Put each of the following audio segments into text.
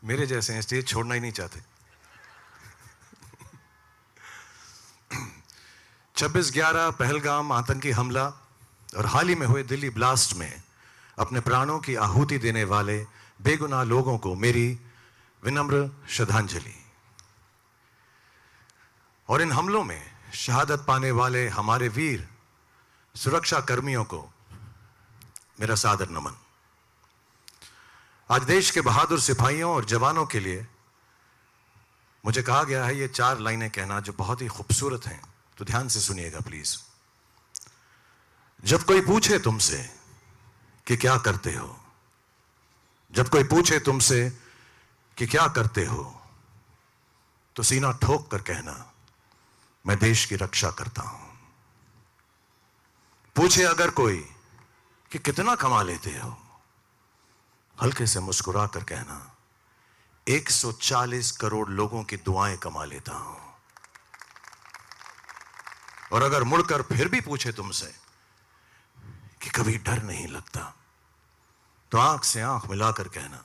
मेरे जैसे हैं, स्टेज छोड़ना ही नहीं चाहते। 26/11 पहलगाम आतंकी हमला और हाल ही में हुए दिल्ली ब्लास्ट में अपने प्राणों की आहुति देने वाले बेगुनाह लोगों को मेरी विनम्र श्रद्धांजलि। और इन हमलों में शहादत पाने वाले हमारे वीर सुरक्षा कर्मियों को मेरा सादर नमन। आज देश के बहादुर सिपाहियों और जवानों के लिए मुझे कहा गया है ये 4 लाइनें कहना जो बहुत ही खूबसूरत हैं, तो ध्यान से सुनिएगा प्लीज। जब कोई पूछे तुमसे कि क्या करते हो, जब कोई पूछे तुमसे कि क्या करते हो, तो सीना ठोक कर कहना मैं देश की रक्षा करता हूं। पूछे अगर कोई कि कितना कमा लेते हो, हल्के से मुस्कुरा कर कहना 140 करोड़ लोगों की दुआएं कमा लेता हूं। और अगर मुड़कर फिर भी पूछे तुमसे कि कभी डर नहीं लगता, तो आंख से आंख मिलाकर कहना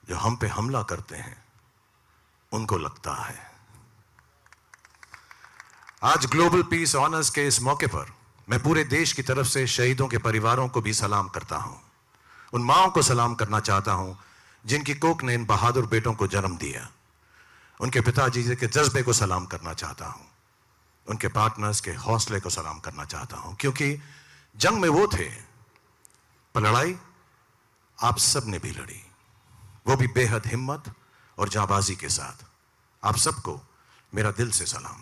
जो हम पे हमला करते हैं उनको लगता है। आज ग्लोबल पीस ऑनर्स के इस मौके पर मैं पूरे देश की तरफ से शहीदों के परिवारों को भी सलाम करता हूं। उन माओं को सलाम करना चाहता हूं जिनकी कोख ने इन बहादुर बेटों को जन्म दिया। उनके पिताजी के जज्बे को सलाम करना चाहता हूं। उनके पार्टनर्स के हौसले को सलाम करना चाहता हूं, क्योंकि जंग में वो थे पर लड़ाई आप सब ने भी लड़ी, वो भी बेहद हिम्मत और जाबाजी के साथ। आप सबको मेरा दिल से सलाम।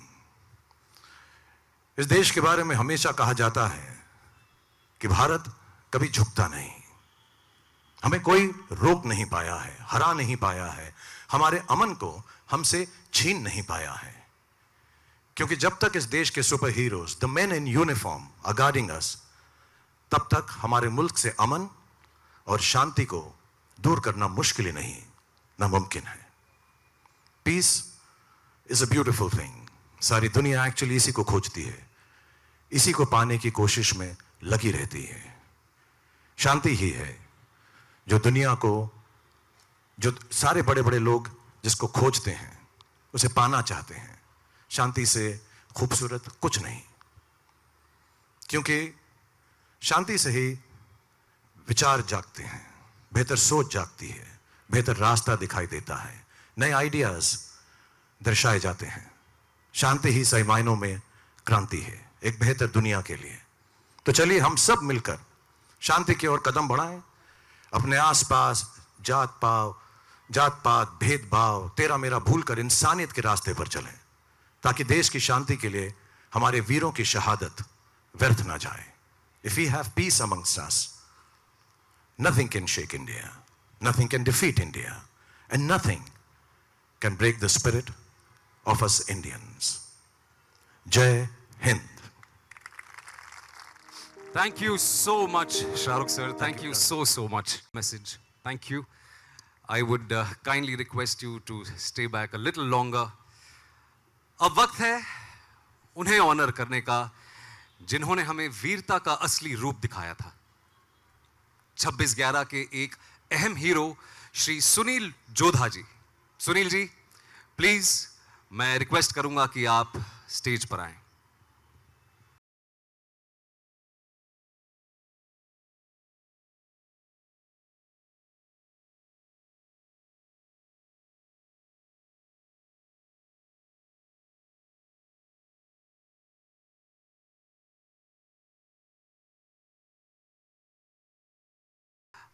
इस देश के बारे में हमेशा कहा जाता है कि भारत कभी झुकता नहीं। हमें कोई रोक नहीं पाया है, हरा नहीं पाया है, हमारे अमन को हमसे छीन नहीं पाया है। क्योंकि जब तक इस देश के super heroes, the men in uniform are guarding us, तब तक हमारे मुल्क से अमन और शांति को दूर करना मुश्किल ही नहीं, नामुमकिन है। Peace is a beautiful thing. सारी दुनिया एक्चुअली इसी को खोजती है, इसी को पाने की कोशिश में लगी रहती है। शांति ही है जो दुनिया को, जो सारे बड़े बड़े लोग जिसको खोजते हैं, उसे पाना चाहते हैं। शांति से खूबसूरत कुछ नहीं, क्योंकि शांति से ही विचार जागते हैं, बेहतर सोच जागती है, बेहतर रास्ता दिखाई देता है, नए आइडियाज दर्शाए जाते हैं। शांति ही सही मायनों में क्रांति है एक बेहतर दुनिया के लिए। तो चलिए हम सब मिलकर शांति की ओर कदम बढ़ाएं। अपने आसपास जात पात, भेदभाव, तेरा मेरा भूलकर इंसानियत के रास्ते पर चलें, ताकि देश की शांति के लिए हमारे वीरों की शहादत व्यर्थ ना जाए। If we have peace amongst us, nothing can shake India, nothing can defeat India, and nothing can break the spirit of us Indians. Jai Hind. Thank you so much, Shahrukh sir. Thank you so much. Message. Thank you. I would kindly request you to stay back a little longer. अब वक्त है उन्हें honour करने का जिन्होंने हमें वीरता का असली रूप दिखाया था। 26/11 के एक अहम हीरो श्री सुनील जोधा जी। सुनील जी, प्लीज मैं रिक्वेस्ट करूंगा कि आप स्टेज पर आएं।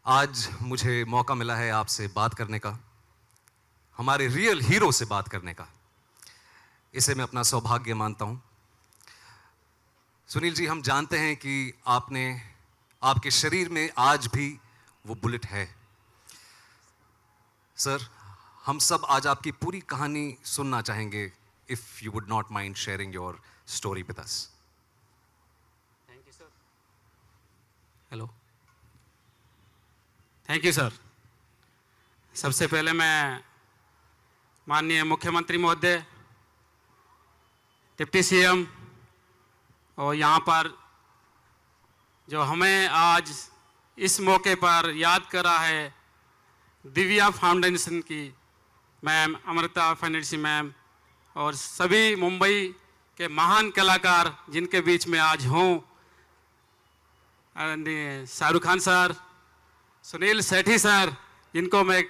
आज मुझे मौका मिला है आपसे बात करने का, हमारे रियल हीरो से बात करने का। इसे मैं अपना सौभाग्य मानता हूं। सुनील जी, हम जानते हैं कि आपके शरीर में आज भी वो बुलेट है। सर, हम सब आज आपकी पूरी कहानी सुनना चाहेंगे, if you would not mind sharing your story with us. Thank you sir. Hello, thank you sir. सबसे पहले मैं माननीय मुख्यमंत्री महोदय, डिप्टी सीएम और यहाँ पर जो हमें आज इस मौके पर याद करा है दिव्या फाउंडेशन की मैम, अमृता फाइनेंसी मैम और सभी मुंबई के महान कलाकार जिनके बीच में आज हूँ, शाहरुख खान सर, सुनील सेठी सर, जिनको मैं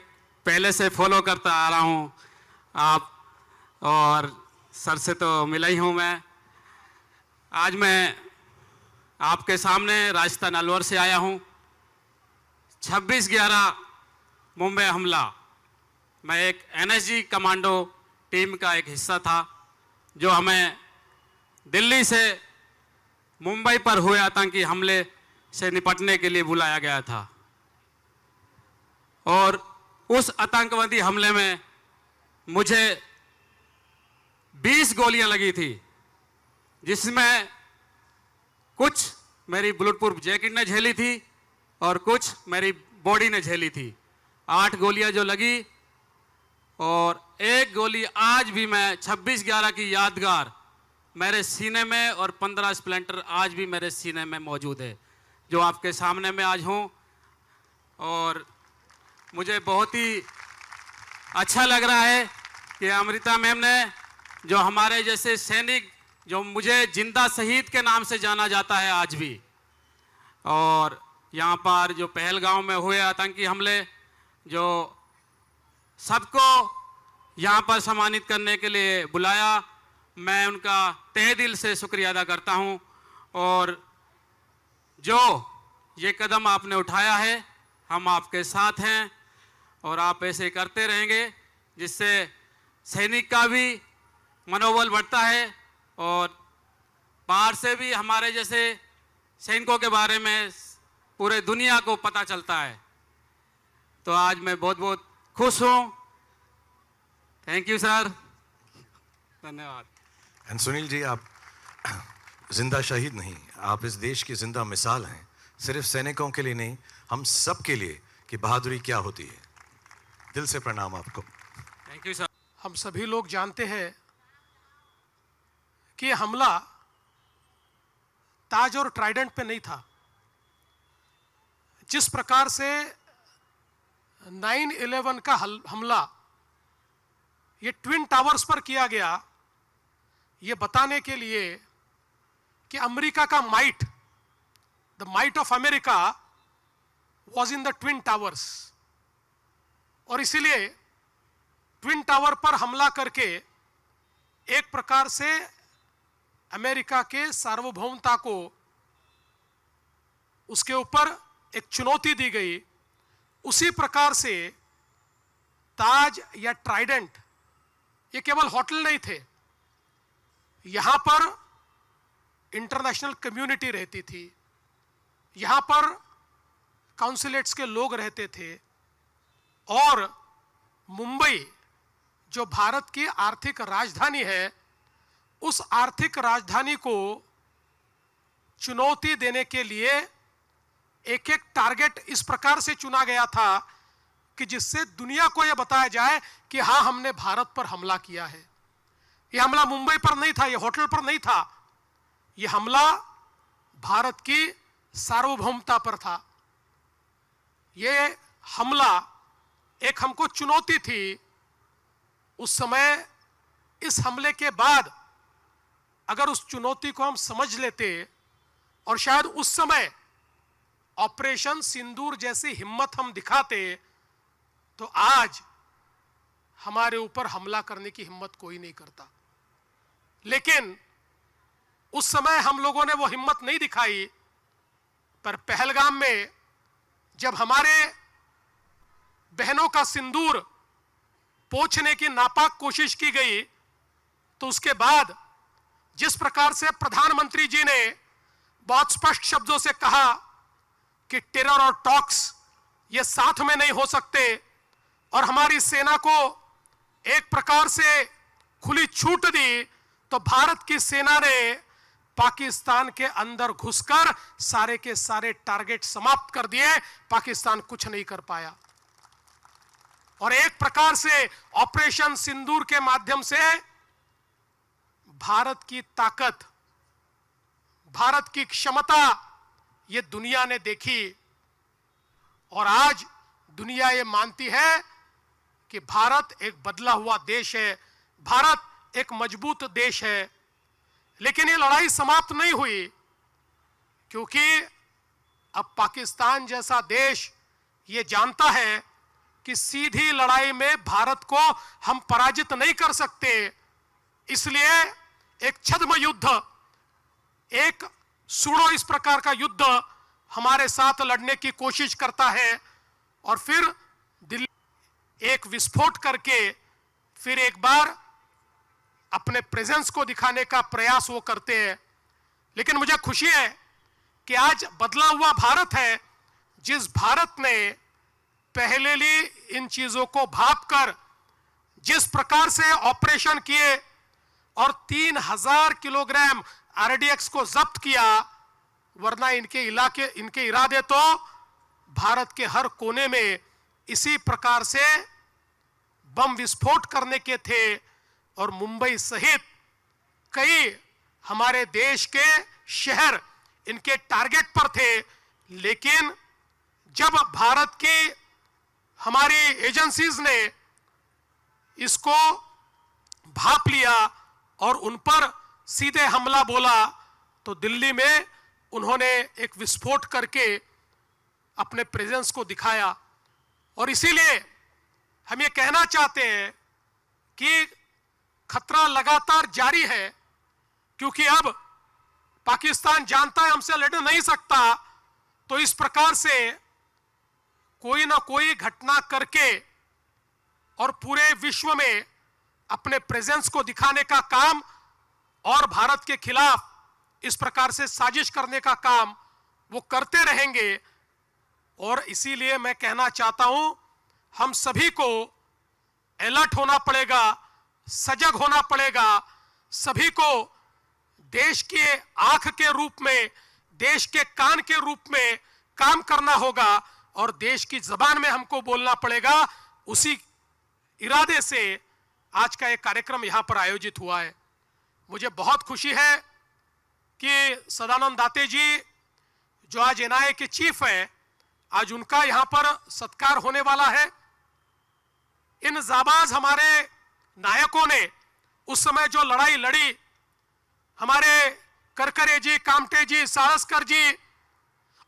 पहले से फॉलो करता आ रहा हूँ, आप और सर से तो मिला ही हूँ मैं। आज मैं आपके सामने राजस्थान अलवर से आया हूँ। 26/11 मुंबई हमला, मैं एक एनएसजी कमांडो टीम का एक हिस्सा था, जो हमें दिल्ली से मुंबई पर हुए आतंकी हमले से निपटने के लिए बुलाया गया था। और उस आतंकवादी हमले में मुझे 20 गोलियां लगी थी, जिसमें कुछ मेरी बुलेट प्रूफ जैकेट ने झेली थी और कुछ मेरी बॉडी ने झेली थी। 8 गोलियां जो लगी, और एक गोली आज भी मैं 26/11 की यादगार मेरे सीने में, और 15 स्प्लेंटर आज भी मेरे सीने में मौजूद है, जो आपके सामने में आज हूँ। और मुझे बहुत ही अच्छा लग रहा है कि अमृता मैम ने, जो हमारे जैसे सैनिक, जो मुझे जिंदा शहीद के नाम से जाना जाता है आज भी, और यहाँ पर जो पहलगांव में हुए आतंकी हमले, जो सबको यहाँ पर सम्मानित करने के लिए बुलाया, मैं उनका तहे दिल से शुक्रिया अदा करता हूँ। और जो ये कदम आपने उठाया है, हम आपके साथ हैं और आप ऐसे करते रहेंगे, जिससे सैनिक का भी मनोबल बढ़ता है और बाहर से भी हमारे जैसे सैनिकों के बारे में पूरे दुनिया को पता चलता है। तो आज मैं बहुत बहुत खुश हूँ। थैंक यू सर, धन्यवाद। एंड सुनील जी, आप जिंदा शहीद नहीं, आप इस देश की जिंदा मिसाल हैं, सिर्फ सैनिकों के लिए नहीं, हम सब के लिए कि बहादुरी क्या होती है। दिल से प्रणाम आपको। Thank you sir. हम सभी लोग जानते हैं कि यह हमला ताज और ट्राइडेंट पे नहीं था। जिस प्रकार से 9/11 का हमला ये ट्विन टावर्स पर किया गया, ये बताने के लिए कि अमेरिका का might, the might of America was in the twin towers, और इसीलिए ट्विन टावर पर हमला करके एक प्रकार से अमेरिका के सार्वभौमता को, उसके ऊपर एक चुनौती दी गई। उसी प्रकार से ताज या ट्राइडेंट ये केवल होटल नहीं थे, यहां पर इंटरनेशनल कम्युनिटी रहती थी, यहां पर काउंसिलेट्स के लोग रहते थे, और मुंबई जो भारत की आर्थिक राजधानी है, उस आर्थिक राजधानी को चुनौती देने के लिए एक एक टारगेट इस प्रकार से चुना गया था कि जिससे दुनिया को यह बताया जाए कि हाँ, हमने भारत पर हमला किया है। यह हमला मुंबई पर नहीं था, यह होटल पर नहीं था, यह हमला भारत की सार्वभौमता पर था। यह हमला एक हमको चुनौती थी। उस समय इस हमले के बाद अगर उस चुनौती को हम समझ लेते और शायद उस समय ऑपरेशन सिंदूर जैसी हिम्मत हम दिखाते, तो आज हमारे ऊपर हमला करने की हिम्मत कोई नहीं करता। लेकिन उस समय हम लोगों ने वो हिम्मत नहीं दिखाई। पर पहलगाम में जब हमारे बहनों का सिंदूर पोंछने की नापाक कोशिश की गई, तो उसके बाद जिस प्रकार से प्रधानमंत्री जी ने बहुत स्पष्ट शब्दों से कहा कि टेरर और टॉक्स ये साथ में नहीं हो सकते, और हमारी सेना को एक प्रकार से खुली छूट दी, तो भारत की सेना ने पाकिस्तान के अंदर घुसकर सारे के सारे टारगेट समाप्त कर दिए। पाकिस्तान कुछ नहीं कर पाया, और एक प्रकार से ऑपरेशन सिंदूर के माध्यम से भारत की ताकत, भारत की क्षमता ये दुनिया ने देखी। और आज दुनिया ये मानती है कि भारत एक बदला हुआ देश है, भारत एक मजबूत देश है। लेकिन ये लड़ाई समाप्त नहीं हुई, क्योंकि अब पाकिस्तान जैसा देश ये जानता है कि सीधी लड़ाई में भारत को हम पराजित नहीं कर सकते। इसलिए एक छद्म युद्ध, एक सूडो इस प्रकार का युद्ध हमारे साथ लड़ने की कोशिश करता है, और फिर दिल्ली एक विस्फोट करके फिर एक बार अपने प्रेजेंस को दिखाने का प्रयास वो करते हैं। लेकिन मुझे खुशी है कि आज बदला हुआ भारत है, जिस भारत ने पहले ही इन चीजों को भांपकर जिस प्रकार से ऑपरेशन किए और 3000 किलोग्राम आरडीएक्स को जब्त किया, वरना इनके इरादे तो भारत के हर कोने में इसी प्रकार से बम विस्फोट करने के थे, और मुंबई सहित कई हमारे देश के शहर इनके टारगेट पर थे। लेकिन जब भारत की हमारी एजेंसीज ने इसको भांप लिया और उन पर सीधे हमला बोला, तो दिल्ली में उन्होंने एक विस्फोट करके अपने प्रेजेंस को दिखाया। और इसीलिए हम ये कहना चाहते हैं कि खतरा लगातार जारी है, क्योंकि अब पाकिस्तान जानता है हमसे लड़ नहीं सकता, तो इस प्रकार से कोई ना कोई घटना करके और पूरे विश्व में अपने प्रेजेंस को दिखाने का काम और भारत के खिलाफ इस प्रकार से साजिश करने का काम वो करते रहेंगे। और इसीलिए मैं कहना चाहता हूं, हम सभी को अलर्ट होना पड़ेगा, सजग होना पड़ेगा, सभी को देश के आंख के रूप में, देश के कान के रूप में काम करना होगा, और देश की जबान में हमको बोलना पड़ेगा। उसी इरादे से आज का एक कार्यक्रम यहां पर आयोजित हुआ है। मुझे बहुत खुशी है कि सदानंद दाते जी, जो आज एनआईए के चीफ है, आज उनका यहां पर सत्कार होने वाला है। इन जाबाज हमारे नायकों ने उस समय जो लड़ाई लड़ी, हमारे करकरे जी, कामटे जी, सारस्कर जी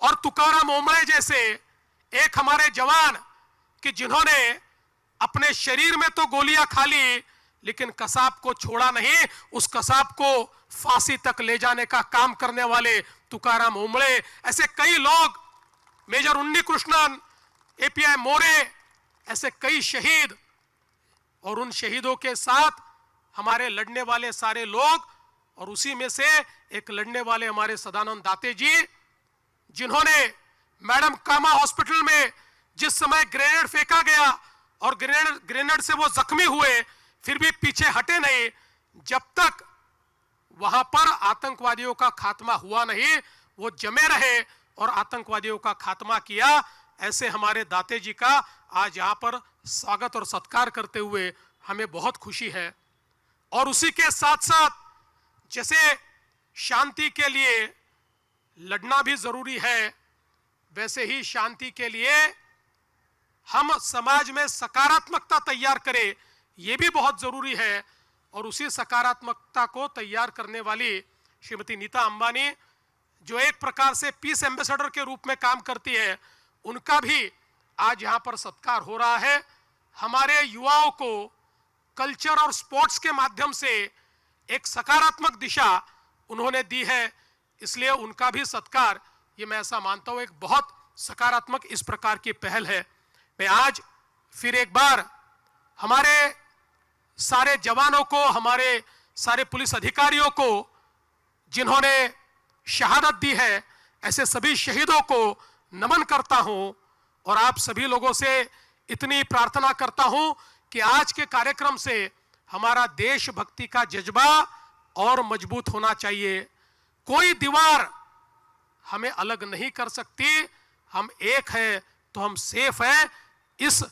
और तुकाराम ओंबळे जैसे एक हमारे जवान कि जिन्होंने अपने शरीर में तो गोलियां खा ली, लेकिन कसाब को छोड़ा नहीं, उस कसाब को फांसी तक ले जाने का काम करने वाले तुकाराम ओंबळे, ऐसे कई लोग, मेजर उन्नी कृष्णन, एपीआई मोरे, ऐसे कई शहीद, और उन शहीदों के साथ हमारे लड़ने वाले सारे लोग, और उसी में से एक लड़ने वाले हमारे सदानंद दाते जी, जिन्होंने मैडम कामा हॉस्पिटल में जिस समय ग्रेनेड फेंका गया और ग्रेनेड से वो जख्मी हुए, फिर भी पीछे हटे नहीं, जब तक वहां पर आतंकवादियों का खात्मा हुआ नहीं, वो जमे रहे और आतंकवादियों का खात्मा किया। ऐसे हमारे दाते जी का आज यहां पर स्वागत और सत्कार करते हुए हमें बहुत खुशी है। और उसी के साथ साथ जैसे शांति के लिए लड़ना भी जरूरी है, वैसे ही शांति के लिए हम समाज में सकारात्मकता तैयार करें, यह भी बहुत जरूरी है। और उसी सकारात्मकता को तैयार करने वाली श्रीमती नीता अंबानी, जो एक प्रकार से पीस एम्बेसडर के रूप में काम करती है, उनका भी आज यहां पर सत्कार हो रहा है। हमारे युवाओं को कल्चर और स्पोर्ट्स के माध्यम से एक सकारात्मक दिशा उन्होंने दी है, इसलिए उनका भी सत्कार, ये मैं ऐसा मानता हूं, एक बहुत सकारात्मक इस प्रकार की पहल है। मैं आज फिर एक बार हमारे सारे जवानों को, हमारे सारे पुलिस अधिकारियों को जिन्होंने शहादत दी है, ऐसे सभी शहीदों को नमन करता हूं। और आप सभी लोगों से इतनी प्रार्थना करता हूं कि आज के कार्यक्रम से हमारा देशभक्ति का जज्बा और मजबूत होना चाहिए। कोई दीवार हमें अलग नहीं कर सकती, हम एक है तो हम सेफ है। इस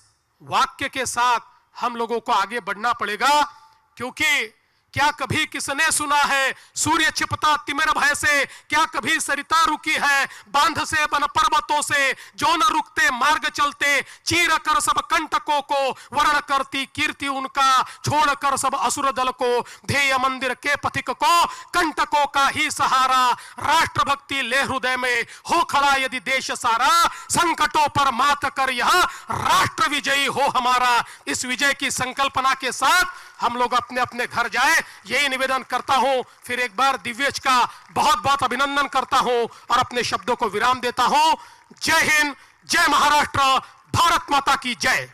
वाक्य के साथ हम लोगों को आगे बढ़ना पड़ेगा, क्योंकि क्या कभी किसने सुना है सूर्य छिपता तिमिर भय से, क्या कभी सरिता रुकी है बांध से बन पर्वतों से, जो न रुकते मार्ग चलते चीर कर सब कंटकों को, वर्ण करती कीर्ति उनका छोड़ कर सब असुर दल को, ध्येय मंदिर के पथिक को कंटकों का ही सहारा, राष्ट्रभक्ति ले हृदय में हो खड़ा यदि देश सारा, संकटों पर मात कर यह राष्ट्र विजयी हो हमारा। इस विजय की संकल्पना के साथ हम लोग अपने अपने घर जाए, यही निवेदन करता हूं। फिर एक बार दिव्यज का बहुत बहुत अभिनंदन करता हूं और अपने शब्दों को विराम देता हूं। जय हिंद, जय महाराष्ट्र, भारत माता की जय।